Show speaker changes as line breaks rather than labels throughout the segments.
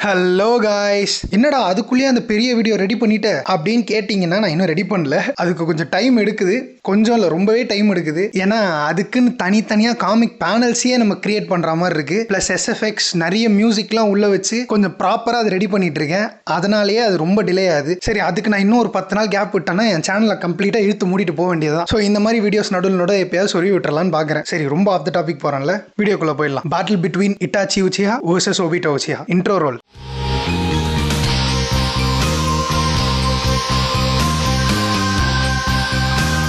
Hello guys, என்னடா அதுக்குள்ளேயே அந்த பெரிய வீடியோ ரெடி பண்ணிட்ட அப்படின்னு கேட்டிங்கன்னா, நான் இன்னும் ரெடி பண்ணல. அதுக்கு கொஞ்சம் டைம் எடுக்குது. கொஞ்சம் இல்லை, ரொம்பவே டைம் எடுக்குது. ஏன்னா அதுக்குன்னு தனித்தனியாக காமிக் பேனல்ஸையே நம்ம கிரியேட் பண்ணுற மாதிரி இருக்கு. ப்ளஸ் எஸ்எஃப்எக்ஸ் நிறைய மியூசிக்லாம் உள்ள வச்சு கொஞ்சம் ப்ராப்பராக அதை ரெடி பண்ணிட்டு இருக்கேன். அதனாலேயே அது ரொம்ப டிலே ஆகுது. சரி, அதுக்கு நான் இன்னும் ஒரு 10 நாள் கேப் விட்டேன்னா என் சேனலை கம்ப்ளீட்டாக இழுத்து மூடிட்டு போக வேண்டியதான். ஸோ இந்த மாதிரி வீடியோஸ் நடுவில் எப்பயாவது சொல்லி விட்டுறலான்னு பார்க்குறேன். சரி, ரொம்ப ஆஃப் த டாபிக் போகிறேன்ல, வீடியோக்குள்ளே போயிடலாம். Battle between Itachi Uchiha vs Obito Uchiha. Intro roll.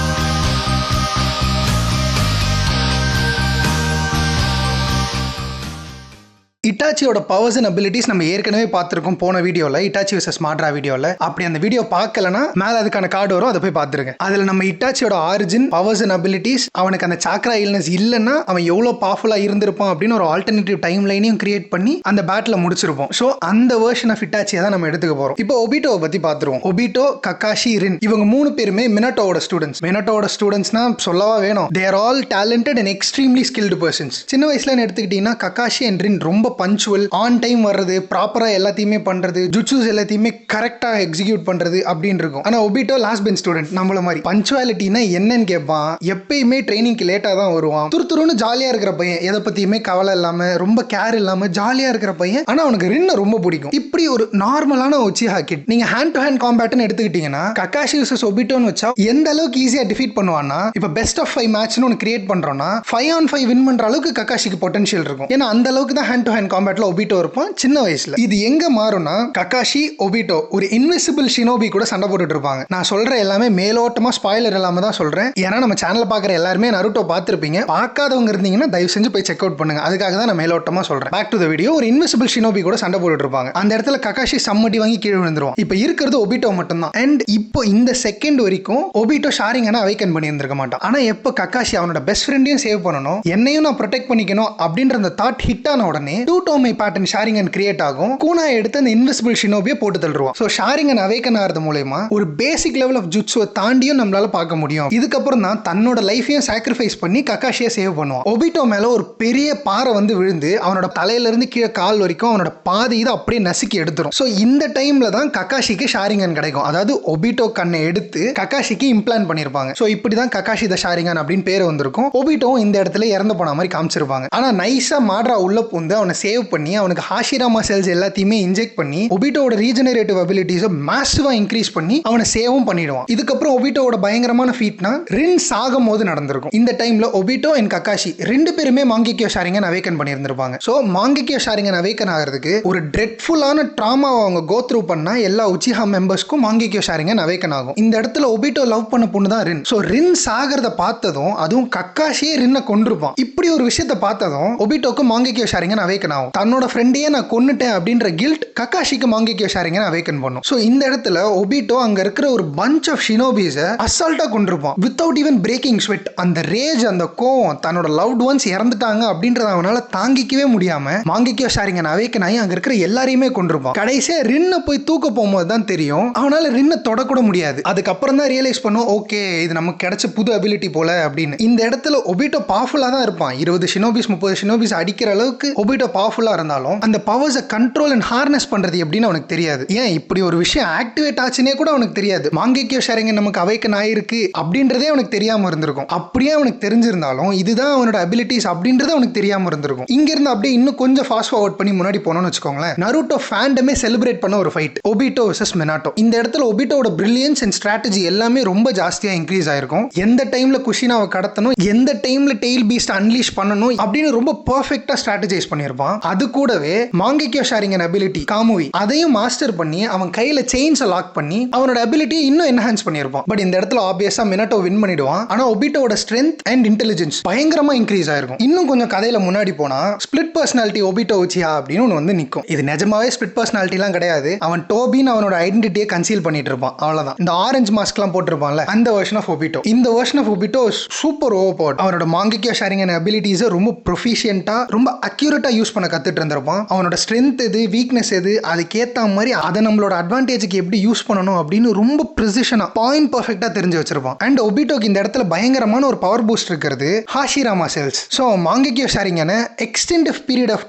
இட்டாச்சியோட பவர்ஸ் அண்ட் அபிலிட்டிஸ் நம்ம ஏற்கனவே பார்த்துருக்கோம் போன வீடியோவில், இட்டாச்சி vs மாட்ரா வீடியோவில். அப்படி அந்த வீடியோ பார்க்கலனா மேலே அதுக்கான கார்டு வரும், அதை போய் பார்த்துருங்க. அதில் நம்ம இட்டாச்சியோட ஆரிஜின், பவர்ஸ் அண்ட் அபிலிட்டிஸ், அவனுக்கு அந்த சாக்ரா இல்னஸ் இல்லைன்னா அவன் எவ்வளோ பவர்ஃபுல்லாக இருந்திருப்பான் அப்படின்னு ஒரு ஆல்டர்னேட்டிவ் டைம் லைனையும் கிரியேட் பண்ணி அந்த பேட்டில் முடிச்சிருப்போம். ஸோ அந்த வெர்ஷன் ஆஃப் இட்டாச்சியை தான் நம்ம எடுத்துக்க போகிறோம். இப்போ ஒபிட்டோவை பற்றி பார்த்துருவோம். ஒபிட்டோ, கக்காஷி, ரின், இவங்க 3 பேருமே மினட்டோட ஸ்டூடெண்ட்ஸ். மினட்டோட ஸ்டூடெண்ட்ஸ்னா சொல்லவா வேணும். They are all talented and extremely skilled persons. சின்ன வயசுல எடுத்துக்கிட்டீங்கன்னா கக்காஷி அண்ட் ரின் ரொம்ப பஞ்சுவல், ஆன் டைம் வர்றது, ப்ராப்பரா எல்லாத்தையுமே பண்றது, ஜுட்சூஸ் எல்லாத்தையுமே கரெக்டா எக்ஸிக்யூட் பண்றது அப்படின்னு இருக்கும். ஆனா ஒபிட்டோ லாஸ்ட் பெஞ்ச் ஸ்டூடெண்ட். நம்மள மாதிரி பஞ்சுவாலிட்டினா என்னன்னு கேட்பான். எப்பயுமே ட்ரைனிங்க்கு லேட்டா தான் வருவான். துருத்துருன்னு ஜாலியா இருக்கிற பையன், எதை பத்தியுமே கவலை இல்லாம, ரொம்ப கேர் இல்லாம ஜாலியா இருக்கிற பையன். ஆனா அவனுக்கு ரின்னை ரொம்ப பிடிக்கும். இப்படி ஒரு நார்மலான உச்சிஹா கிட். நீங்க ஹேண்ட் டு ஹேண்ட் காம்பேட்னு எடுத்துக்கிட்டீங்கன்னா கக்காஷி vs ஒபிட்டோன்னு வச்சா எந்த அளவுக்கு ஈஸியா டிஃபீட் பண்ணுவான்னா, இப்ப பெஸ்ட் ஆஃப் 5 மேட்ச்னு ஒன்று கிரியேட் பண்றோம்னா 5 on 5 வின் பண்ற அளவுக்கு கக்காஷிக்கு பொட்டன்ஷியல் இருக்கும். ஏன்னா அந்த அளவுக்கு தான் ஹேண்ட் டு ஹேண்ட் காம்பேட்ல ஒபிட்டோ இருப்பான் சின்ன வயசுல. இது எங்க மாறும்னா, கக்காஷி ஒபிட்டோ ஒரு இன்விசிபிள் ஷினோபி கூட சண்டை போட்டுட்டு இருப்பாங்க. நான் சொல்ற எல்லாமே மேலோட்டமா ஸ்பாயிலர் இல்லாம தான் சொல்றேன். ஏன்னா நம்ம சேனல்ல பாக்குற எல்லாருமே நருட்டோ பார்த்திருப்பீங்க. பார்க்காதவங்க இருந்தீங்கன்னா தயவு செஞ்சு போய் செக் அவுட் பண்ணுங்க. அதுக்காக தான் நான் மேலோட்டமா சொல்றேன். Back to the video. ஒரு இன்விசிபிள் ஷினோபி கூட சண்டை போட்டுட்டு இருப்பாங்க. அந்த இடத்துல கக்காஷி சம்மட்டி வாங்கி கீழே விழுந்துருவான். இப்போ இருக்கிறது ஒபிட்டோ மட்டும் தான். அண்ட் இப்போ இந்த செகண்ட் வரைக்கும் ஒபிட்டோ ஷாரிங்கனை அவைக்கன் பண்ணி இருந்திருக்க மாட்டான். ஆனா எப்போ கக்காஷி அவனோட பெஸ்ட் ஃப்ரெண்டையும் சேவ் பண்ணணும், என்னையும் நான் ப்ரொடெக்ட் பண்ணிக்கணும் அப்படின்ற அந்த தாட் ஹிட் ஆன உடனே டூ டோமை பேட்டர்ன் ஷாரிங்கன் கிரியேட் ஆகும். கூனா எடுத்து அந்த இன்விசிபிள் ஷினோபியை போட்டு தள்ளுவான். ஸோ ஷாரிங்கன் அவேக்கன் ஆகிறது மூலமா ஒரு பேசிக் லெவல் ஆஃப் ஜுட்சுவை தாண்டியும் நம்மளால பார்க்க முடியும். இதுக்கப்புறம் தான் தன்னோட லைஃபையும் சாக்ரிஃபைஸ் பண்ணி கக்காஷியை சேவ் பண்ணுவான். ஒபிட்டோ மேல ஒரு பெரிய பாறை வந்து விழுந்து அவனோட தலையில இருந்து கீழே கால் வரைக்கும் அவனோட பாதி இதை அப்படியே நசுக்கி எடுத்துரும். ஸோ இந்த டைம்ல தான் கக்காஷிக்கு ஷாரிங்கன் கிடைக்கும். அதாவது ஒபிட்டோ கண்ணை எடுத்து கக்காஷிக்கு இம்ப்ளான்ட் பண்ணிருப்பாங்க. ஸோ இப்படிதான் கக்காஷி த ஷாரிங்கன் அப்படின்னு பேர் வந்திருக்கும். ஒபிட்டோ இந்த இடத்துல இறந்து போன மாதிரி காமிச்சிருப்பாங்க. ஆனா நைஸா மாட்ரா உள்ள பூந்து அவனை சேவ் பண்ணி அவனுக்கு ஹாஷிராமா செல்ஸ் எல்லாத்தையுமே இன்ஜெக்ட் பண்ணி ஒபிட்டோட ரீஜெனரேட்டிவ் அபிலிட்டிஸை மேசிவா இன்க்ரீஸ் பண்ணி அவனை சேவும் பண்ணிடுவான். இதுக்கப்புறம் ஒபிட்டோட பயங்கரமான ஃபீட்னா ரின் சாகும் போது நடந்திருக்கும். இந்த டைம்ல ஒபிட்டோ அண்ட் கக்காஷி 2 பேருமே மாங்கேக்கியோ ஷாரிங்கன் அவேக்கன் பண்ணியிருந்திருப்பாங்க. ஸோ மாங்கேக்கியோ ஷாரிங்கன் அவேக்கன் ஆகிறதுக்கு ஒரு ட்ரெட்ஃபுல்லான ட்ராமாவை அவங்க கோ த்ரூ பண்ணா எல்லா உச்சிஹா மெம்பர்ஸ்க்கும் மாங்கேக்கியோ ஷாரிங்கன் அவேக்கன் ஆகும். இந்த இடத்துல ஒபிட்டோ லவ் பண்ண பொண்ணு தான் ரின். ஸோ ரின் சாகிறத பார்த்ததும், அதுவும் கக்காஷியே ரின்னை கொண்டிருப்பான். இப்படி ஒரு விஷயத்தை பார்த்ததும் ஒபிட்டோக்கு மாங்கேக்கியோ ஷாரிங்கன் அவேக்கன் ஆகும். தன்னோட ஃப்ரெண்டையே நான் கொன்னுட்டேன் அப்படின்ற கில்ட் கக்காஷிக்கு மாங்கேக்கியோ ஷாரிங்கன் அவேக்கன் பண்ணும். சோ இந்த இடத்துல ஒபிட்டோ அங்க இருக்கிற ஒரு பஞ்ச் ஆஃப் ஷினோபிஸை அசால்ட்டா கொண்டிருப்பான் வித்தவுட் ஈவன் பிரேக்கிங் ஸ்வெட். அந்த ரேஜ், அந்த கோவம், தன்னோட லவ்ட் ஒன்ஸ் இறந்துட்டாங்க அப்படின்றத அவனால தாங்கிக்கவே முடியாம மாங்கேக்கியோ ஷாரிங்கன் அவேக்கன் ஆகி அங்க இருக்கிற எல்லாரையுமே கொண்டிருப்பான். கடைசியா ரின்னை போய் தூக்க போகும்போது தான் தெரியும் அவனால ரின்னை தொடக்கூட முடியாது. அதுக்கப்புறம் தான் ரியலைஸ் பண்ணும், ஓகே இது நமக்கு கிடைச்ச புது அபிலிட்டி போல அப்படின்னு. இந்த இடத்துல ஒபிட்டோ பவர்ஃபுல்லா தான் இருப்பான். 20 ஷினோபிஸ் 30 ஷினோபிஸ் அடிக்கிற அளவுக்கு ஒபிட்டோ பவர்ஃபுல்லா இருந்தாலும் அந்த பவர்ஸை கண்ட்ரோல் அண்ட் ஹார்னஸ் பண்றது எப்படின்னு அவனுக்கு தெரியாது. ஏன் இப்படி ஒரு விஷயம் ஆக்டிவேட் ஆச்சுனே கூட அவனுக்கு தெரியாது. மாங்கேக்கியோ ஷாரிங்கன் நமக்கு அவேக்கன் ஆயிருக்கு அப்படின்றதே அவனுக்கு தெரியாம இருந்திருக்கும். அப்படியே அவனுக்கு தெரிஞ்சிருந்தாலும் இதுதான் அவனோட அபிலிட்டிஸ் அப்படின்றது அவனுக்கு தெரியாம இருந்திருக்கும். இங்க இருந்து அப்படியே இன்னும் கொஞ்சம் ஃபாஸ்ட் ஃபார்வர்ட் பண்ணி முன்னாடி போனோம்னு வச்சுக்கோங்களேன். நருட்டோ ஃபேண்டமே செலிப்ரேட் பண்ண ஒரு ஃபைட், ஒபிட்டோ vs மினாட்டோ. இந்த இடத்துல ஒபிட்டோட பிரில்லியன்ஸ் அண்ட் ஸ்ட்ராட்டஜி எல்லாமே ரொம்ப ஜாஸ்தியா இன்க்ரீஸ் ஆயிருக்கும். எந்த டைம்ல குஷினாவை கடத்தணும், எந்த டைம்ல டெயில் பீஸ்ட் அன்லீஷ் பண்ணணும் அப்படின்னு ரொம்ப பெர்ஃபெக்ட்டா ஸ்ட்ராட்டஜைஸ் பண்ணியிருப்பான். அது கூடவே மாங்கேக்கியோ ஷாரிங்கன் அபிலிட்டி காமுவி அதையும் மாஸ்டர் பண்ணி அவன் கையில செயின்ஸை லாக் பண்ணி அவனோட அபிலிட்டி இன்னும் என்ஹான்ஸ் பண்ணியிருப்பான். பட் இந்த இடத்துல ஆப்வியஸா மினாட்டோ வின் பண்ணிடுவான். ஆனா ஒபிட்டோட ஸ்ட்ரென்த் அண்ட் இன்டெலிஜென்ஸ் பயங்கரமா இன்க்ரீஸ் ஆயிருக்கும். இன்னும் கொஞ்சம் கதையில முன்னாடி போனா ஸ்பிளிட் பர்சனாலிட்டி ஒபிட்டோ உச்சிஹா அப்படின்னு ஒன்று வந்து நிற்கும். இது நிஜமாவே ஸ்பிளிட் பர்சனாலிட்டிலாம் கிடையாது. அவன் டோபின்னு அவனோட ஐடென்டிட்டியை கன்சீல் பண்ணிட்டு இருப்பான், அவ்வளவுதான். இந்த ஆரஞ்சு மாஸ்க்லாம் போட்டிருப்பான்ல, அந்த வெர்ஷன் ஆஃப் ஒபிட்டோ. இந்த version of Obito super overpowered. அவனோட மாங்கேக்கியோ ஷாரிங்கன் அபிலிட்டிஸை ரொம்ப ப்ரொஃபிஷியன்ட்டா ரொம்ப அக்யூரேட்டா யூஸ் பண்ண கத்துட்டு இருந்திருப்பான். அவனோட ஸ்ட்ரென்த் எது, வீக்னஸ் எது, அதுக்கேற்ற மாதிரி அதை நம்மளோட அட்வான்டேஜுக்கு எப்படி யூஸ் பண்ணணும் அப்படின்னு ரொம்ப ப்ரிசிஷனா பாயிண்ட் பர்ஃபெக்டா தெரிஞ்சு வச்சிருப்பான். அண்ட் ஒபிட்டோக்கு இந்த இடத்துல பயங்கரமான ஒரு பவர் பூஸ்ட் இருக்கிறது Hashirama cells. So மாங்கேக்கியோ ஷாரிங்கனை எக்ஸ்டெண்டிவ் period of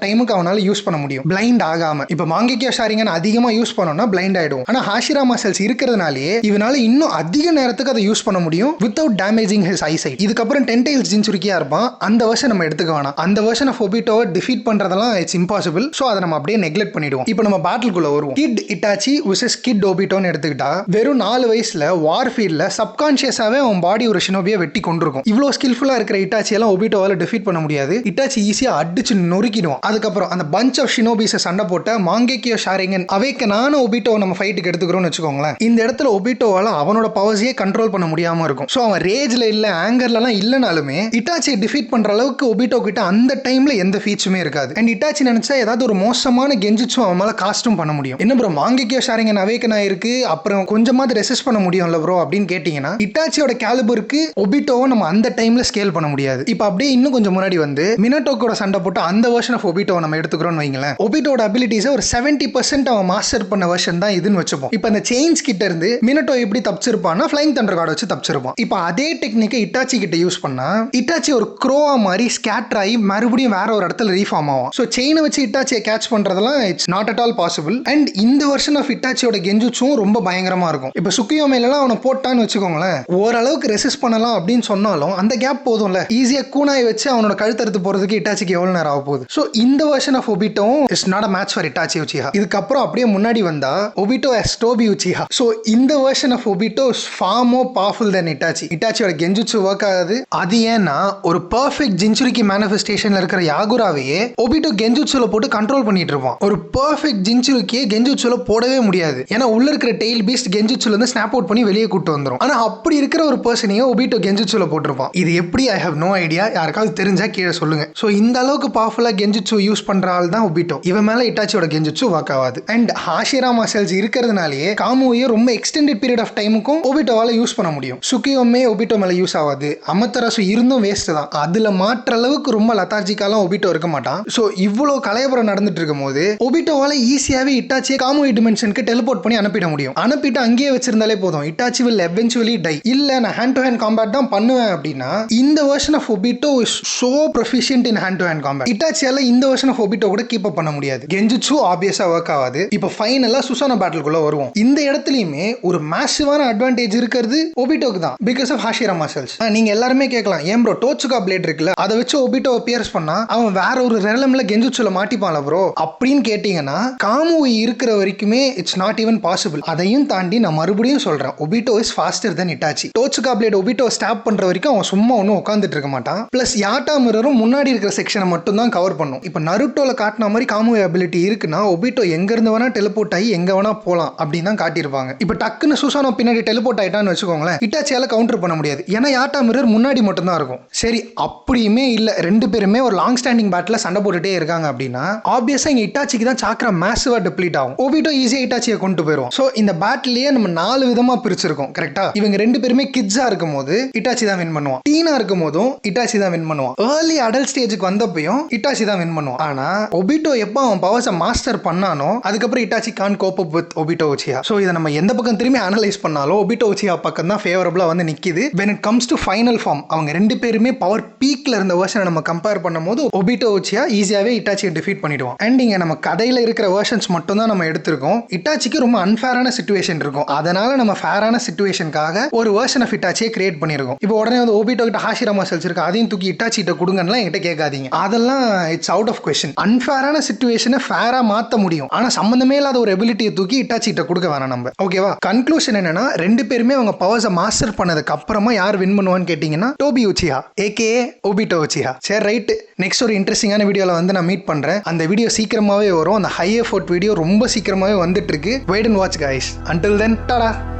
டைமுக்கு அவனால யூஸ் பண்ண முடியும் பிளைண்ட் ஆகாம. இப்போ மாங்கேக்கியோ ஷாரிங்கன் அதிகமா யூஸ் பண்ணோம்னா பிளைண்ட் ஆயிடும். ஆனா ஹாஷிராமா செல்ஸ் இருக்கிறதுனாலே இவனால இன்னும் அதிக நேரத்துக்கு அதை யூஸ் பண்ண முடியும் வித்வுட் டேமேஜிங் ஹிஸ் ஐசைட். இதுக்கப்புறம் 10 tails ஜின்சுரிக்கியா இருப்பான். அந்த வெர்ஷன் நம்ம எடுத்துக்க வேணாம். அந்த வெர்ஷன் ஆஃப் ஒபிட்டோவை டிஃபீட் பண்றதெல்லாம் இட்ஸ் இம்பாசிபிள். ஸோ அதை நம்ம அப்படியே நெக்லெக்ட் பண்ணிடுவோம். இப்போ நம்ம பேட்டில்குள்ள வருவோம். கிட் இட்டாச்சி விசஸ் கிட் ஒபிட்டோன்னு எடுத்துக்கிட்டா வெறும் 4 வயசுல வார்ஃபீல்ட்ல சப்கான்ஷியஸாவே அவன் பாடி ஒரு ஷினோபியை வெட்டி கொண்டிருக்கும். இவ்வளவு ஸ்கில்ஃபுல்லா இருக்கிற இட்டாச்சி எல்லாம் ஒபிட்டோவால டிஃபீட் பண்ண முடியாது. இட்டாச்சி ஈஸியா அடிச்சு நொறுக்கிடுவான். அதுக்கப்புறம் அந்த பஞ்ச் ஆஃப் ஷினோபிஸை சண்டை போட்ட மாங்கேக்கியோ ஷாரிங்கன் அவேக்கனான ஒபிட்டோவை நம்ம ஃபைட்டுக்கு எடுத்துக்கிறோம்னு வச்சுக்கோங்களேன். இந்த இடத்துல ஒபிட்டோவால அவனோட பவர்ஸையே கண்ட்ரோல் பண்ண முடியாம இருக்கும். ஸோ அவன் ரேஜ்ல இல்ல ஆங்கர்லாம் இல்லனாலுமே இட்டாச்சியை டிஃபீட் பண்ற அளவுக்கு ஒபிட்டோ கிட்ட அந்த டைம்ல எந்த ஃபீச்சுமே இருக்காது. அண்ட் இட்டாச்சி நினைச்சா ஏதாவது ஒரு மோசமான கெஞ்சிச்சும் அவன் மேல காஸ்டும் பண்ண முடியும். என்ன ப்ரோ மாங்கேக்கியோ ஷாரிங்கன் அவேக்கன் ஆயிருக்கு, அப்புறம் கொஞ்சமாவது ரெசிஸ்ட் பண்ண முடியும்ல ப்ரோ அப்படின்னு கேட்டீங்கன்னா இட்டாச்சியோட கேலிபருக்கு ஒபிட்டோவை நம்ம அந்த டைம்ல ஸ்கேல் பண்ண முடியாது. இப்போ அப்படியே இன்னும் கொஞ்சம் முன்னாடி வந்து மினட்டோக்கோட சண்டை போட்டு அந்த வெர்ஷன் ஆஃப் ஒபிட்டோவை நம்ம எடுத்துக்கிறோம்னு வைங்களேன். ஒபிட்டோட அபிலிட்டிஸை ஒரு 70% அவன் மாஸ்டர் பண்ண வெர்ஷன் தான் இதுன்னு வச்சுப்போம். இப்போ அந்த செயின்ஸ் கிட்ட இருந்து மினட்டோ எப்படி தப்பிச்சிருப்பான்னா ஃப்ளைங் தண்டர் கார்டு வச்சு தப்பிச்சிருப்பான். இப்போ அதே டெக்னிக்கை இட்டாச்சி கிட்ட யூஸ் பண்ணா இட்டாச்சி ஒரு க்ரோவா மாதிரி ஸ்கேட்டர் ஆகி மறுபடியும் வேற ஒரு இடத்துல ரீஃபார்ம் ஆகும். ஸோ செயினை வச்சு இட்டாச்சியை கேட்ச் பண்றதெல்லாம் it's not at all possible. And இந்த வெர்ஷன் ஆஃப் இட்டாச்சியோட கெஞ்சுச்சும் ரொம்ப பயங்கரமா இருக்கும். இப்போ சுக்கியோ மேலாம் அவனை போட்டான்னு வச்சுக்கோங்களேன், ஓரளவுக்கு ரெசிஸ்ட் பண்ணலாம் அப்படின்னு சொன்னாலும் அந்த கேப் போதும்ல. ஈஸியா கூனாய் வச்சு அவனோட கழுத்தறுத்து போறதுக்கு இட்டாச்சிக்கு எவ்வளவு நேரம் ஆக போகுது. ஸோ இந்த version of Obito is not a match for Itachi Uchiha. இதுக்கப்புறம் அப்படியே முன்னாடி வந்தா Obito as Tobi Uchiha. So இந்த version of Obito is far more powerful than Itachi. இட்டாச்சியோட கெஞ்சுச்சு ஒர்க் ஆகாது. அது ஏன்னா ஒரு பர்ஃபெக்ட் ஜின்சுரிக்கி மேனிஃபெஸ்டேஷன்ல இருக்கிற யாகுராவையே ஒபிட்டோ கெஞ்சுச்சுல போட்டு கண்ட்ரோல் பண்ணிட்டு இருப்பான். ஒரு பர்ஃபெக்ட் ஜின்சுரிக்கியே கெஞ்சுச்சுல போடவே முடியாது. ஏன்னா உள்ள இருக்கிற டெயில் பீஸ்ட் கெஞ்சுச்சுல இருந்து ஸ்னாப் அவுட் பண்ணி வெளியே கூட்டு வந்துரும். ஆனா அப்படி இருக்கிற ஒரு பர்சனையே ஒபிட்டோ கெஞ்சுச்சுல போட்டிருப்பான். இது எப்படி ஐ ஹவ் நோ ஐடியா. யாருக்காவது தெரிஞ்சா கீழே சொல்லுங்க. ஸோ இந்த அளவுக்கு பவர்ஃபுல்லா கெஞ்சுச்சு யூஸ் பண்ற ஆள் தான் ஒபிட்டோ. இவன் மேல இட்டாச்சியோட கெஞ்சுச்சு ஒர்க் ஆகாது. அண்ட் ஹாஷிராமா செல்ஸ் இருக்கிறதுனாலேயே காமுவையே ரொம்ப எக்ஸ்டெண்டட் பீரியட் ஆஃப் டைமுக்கும் ஒபிட்டோவால யூஸ் பண்ண முடியும். சுக்கியோமே ஒபிட்டோ மேல யூஸ் ஆகாது. அமத்தராசு இருந்தும் வேஸ்ட் தான். அதுல மாற்ற அளவுக்கு ரொம்ப லத்தார்ஜிக்காலாம் ஒபிட்டோ இருக்க மாட்டான். ஸோ இவ்வளவு கலையபுரம் நடந்துட்டு இருக்கும் போது ஒபிட்டோவால ஈஸியாவே இட்டாச்சியை காமுவை டிமென்ஷனுக்கு டெலிபோர்ட் பண்ணி அனுப்பிட முடியும். அனுப்பிட்டு அங்கேயே வச்சிருந்தாலே போதும். Itachi will eventually die. இல்ல நான் ஹேண்ட் டு ஹேண்ட் காம்பேட் தான் பண்ணுவேன் அப்படின்னா இந்த version of Obito is so proficient in hand to hand combat. இட்டாச்சியால இந்த வெர்ஷன் ஆஃப் ஒபிட்டோ கூட கீப் அப் பண்ண முடியாது. கெஞ்சுச்சு ஆப்வியஸா ஒர்க் ஆகாது. இப்போ ஃபைனலா சுசானா பேட்டிலுக்குள்ள வருவோம். இந்த இடத்துலயுமே ஒரு மேசிவான அட்வான்டேஜ் இருக்கிறது ஒபிட்டோக்கு தான் பிகாஸ் ஆஃப் ஹாஷிராமா செல்ஸ். நீங்க எல்லாருமே கேட்கலாம், ஏன் ப்ரோ டோச்சுகா பிளேட் இருக்குல்ல அதை வச்சு ஒபிட்டோ பியர்ஸ் பண்ணா அவன் வேற ஒரு ரெலம்ல கெஞ்சுச்சுல மாட்டிப்பான்ல ப்ரோ அப்படின்னு கேட்டீங்கன்னா காமுவை இருக்கிற வரைக்குமே இட்ஸ் நாட் ஈவன் பாசிபிள். அதையும் தாண்டி நான் மறுபடியும் சொல்றேன், Obito is faster than Itachi. Totsuka blade Obito stop பண்ற வரைக்கும் அவன் சும்மா ஒன்னும் உட்காந்துட்டு இருக்க மாட்டான். பிளஸ் யாட்டா மிரரும் முன்னாடி இருக்கிற செக்ஷனை மட்டும் தான் கவர் பண்ணும். இப்போ நருட்டோல காட்டின மாதிரி காமுவை அபிலிட்டி இருக்குன்னா ஒபிட்டோ எங்க இருந்து வேணா டெலிபோர்ட் ஆகி எங்க வேணா போலாம் அப்படின்னு தான் காட்டியிருப்பாங்க. இப்போ டக்குன்னு சுசானோ பின்னாடி டெலிபோர்ட் ஆயிட்டான்னு வச்சுக்கோங்களேன், இட்டாச்சியால கவுண்டர் பண்ண முடியாது. ஏன்னா யாட்டா மிரர் முன்னாடி மட்டும் தான் இருக்கும். சரி அப்படியுமே இல்ல, ரெண்டு பேருமே ஒரு லாங் ஸ்டாண்டிங் பேட்டில் சண்டை போட்டுட்டே இருக்காங்க அப்படின்னா ஆப்வியஸா இங்க இட்டாச்சிக்கு தான் சாக்ரா மேசிவா டிப்ளீட் ஆகும். ஒபிட்டோ ஈஸியா இட்டாச்சியை கொண்டு போயிடும். ஸோ இந்த பேட்டிலேயே நம்ம 4 விதமா பிரிச்சிருக்கோம். கரெக்டா? இவங்க ரெண்டு பேருமே கிட்ஸா இருக்கும் போது இட்டாச்சி தான் வின் பண்ணுவான். டீனா இருக்கும் போதும் இட்டாச்சி தான் வின் பண்ணுவான். ஏர்லி அடல்ட் ஸ்டேஜுக்கு வந்தப்பையும் இட்டாச்சி தான் வின் பண்ணுவான். ஆனா ஒபிட்டோ எப்போ அவன் பவர்ஸை மாஸ்டர் பண்ணானோ அதுக்கப்புறம் Itachi can cope up with Obito Uchiha. So இதை நம்ம எந்த பக்கம் திரும்பி அனலைஸ் பண்ணாலும் ஒபிட்டோ உச்சிஹா பக்கம் தான் ஃபேவரபிளா வந்து நிக்குது. when it comes to final form அவங்க ரெண்டு பேருமே பவர் பீக்ல இருந்த வெர்ஷனை நம்ம கம்பேர் பண்ணும்போது ஒபிட்டோ உச்சிஹா ஈஸியாவே இட்டாச்சியை டிஃபீட் பண்ணிடுவான். அண்ட் இங்க நம்ம கதையில இருக்கிற வெர்ஷன்ஸ் மட்டும் தான் நம்ம எடுத்திருக்கோம். இட்டாச்சிக்கு ரொம்ப அன்ஃபேரான சிச்சுவேஷன் இருக்கும். அதனால நம்ம ஃபேரான சிச்சுவேஷனுக்காக ஒரு வெர்ஷன் ஆஃப் இட்டாச்சியை கிரியேட் பண்ணிருக்கோம். இப்போ உடனே வந்து ஒபிட்டோ கிட்ட ஹாஷிராமா செல்ஸ் இருக்கு, அதையும் தூக்கி இட்டாச்சி கிட்ட கொடுங்கன்னு என்கிட்ட கேட்காதீங்க. அதெல்லாம் இட்ஸ் அவுட் ஆஃப் கொஸ்டின். அன்ஃபேரான சிச்சுவேஷனை ஃபேரா மாத்த முடியும். ஆனா சம்பந்தமே இல்லாத ஒரு எபிலிட்டியை தூக்கி இட்டாச்சி கிட்ட கொடுக்க வேணாம் நம்ம. ஓகேவா? கன்க்ளூஷன் என்னன்னா ரெண்டு பேருமே அவங்க பவர்ஸை மாஸ்டர் பண்ணதுக்கு அப்புறமா யார் வின் பண்ணுவான்னு கேட்டீங்கன்னா Tobi Uchiha AKA Obito Uchiha. சரி ரைட், நெக்ஸ்ட் ஒரு இன்ட்ரெஸ்டிங்கான வீடியோல வந்து நான் மீட் பண்றேன். அந்த வீடியோ சீக்கிரமாவே வரும். அந்த ஹை எஃபோர்ட் வீடியோ ரொம்ப சீக்கிரமாவே வந்துட்டு இருக்கு. Wait and watch guys. Until then, tada.